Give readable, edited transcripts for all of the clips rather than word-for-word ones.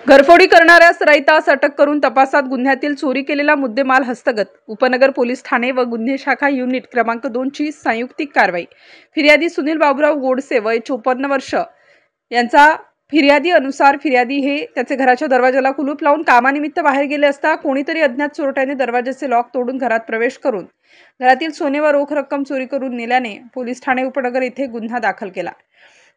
घरफोडी करणाऱ्या सराईतास अटक करून तपासात गुन्ह्यातील चोरी केलेला मुद्देमाल हस्तगत। उपनगर पोलीस ठाणे व गुन्हे शाखा युनिट क्रमांक 2 ची संयुक्तिक कारवाई। फिर्यादी सुनील बाबूराव गोडसे वय 54 वर्ष यांचा फिर्यादी अनुसार फिर्यादी हे त्याचे घराच्या दरवाजाला कुलूप लावून कामानिमित्त बाहेर गेले असता कोणीतरी अज्ञात चोरट्याने दरवाजाचे लॉक तोडून घरात प्रवेश करून घरातील सोने व रोख रक्कम चोरी करून नेल्याने पोलीस ठाणे उपनगर येथे गुन्हा दाखल केला।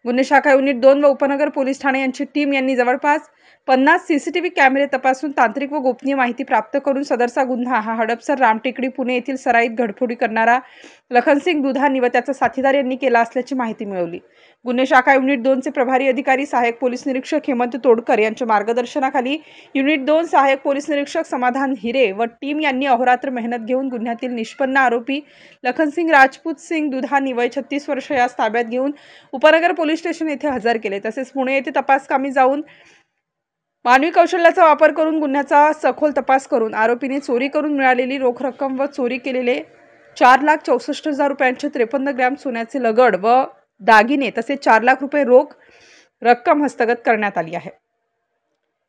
गुन्हे शाखा युनिट 2 व उपनगर पोलीस ठाणे यांची टीम यांनी जवळपास 50 सीसीटीव्ही कॅमेरे तपासून तांत्रिक व गोपनीय माहिती प्राप्त करून सदरचा गुन्हा हा हडपसर रामटेकडी पुणे येथील सराईत घरफोडी करणारा लखनसिंग दुधानी व त्याचा साथीदार यांनी केला असल्याची माहिती मिळवली। गुन्हे शाखा युनिट 2 चे प्रभारी अधिकारी सहाय्यक पोलीस निरीक्षक हेमंत तोडकर यांच्या मार्गदर्शनाखाली युनिट 2 सहाय्यक पोलीस निरीक्षक समाधान हिरे व टीम यांनी अहोरात्र मेहनत घेऊन गुन्ह्यातील निष्पन्न आरोपी लखनसिंग राजपूत सिंग दुधानी वय 36 वर्ष यास ताब्यात घेऊन उपनगर पोलीस स्टेशन येथे हजर केले। तसेच पुणे येथे तपासकामी जाऊन मानवी कौशल्याचा वापर करून गुन्ह्याचा सखोल तपास करून आरोपीने चोरी करून मिळालेली रोख रक्कम व चोरी केलेले 4,64,000 रुपयांचे 53 ग्रॅम सोन्याचे लगड व दागिने तसेच 4 लाख रुपये रोख रक्कम हस्तगत करण्यात आली आहे।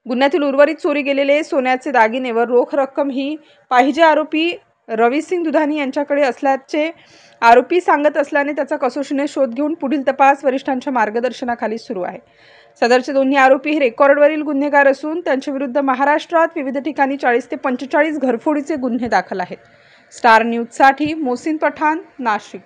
गुन्ह्यातील उर्वरित चोरी गेलेले सोन्याचे दागिने व रोख रक्कम ही पाहिजे आरोपी रविसिंग दुधानी यांच्याकडे असल्याचे आरोपी सांगत असल्याने त्याचा कसोशीने शोध घेऊन पुढील तपास वरिष्ठांच्या मार्गदर्शनाखाली सुरू आहे। सदरचे दोन्ही आरोपी हे रेकॉर्डवरील गुन्हेगार असून त्यांच्या विरुद्ध महाराष्ट्रात विविध ठिकाणी 40 ते 45 घरफोडीचे गुन्हे दाखल आहेत। स्टार न्यूज साठी मोहसिन पठाण, नाशिक।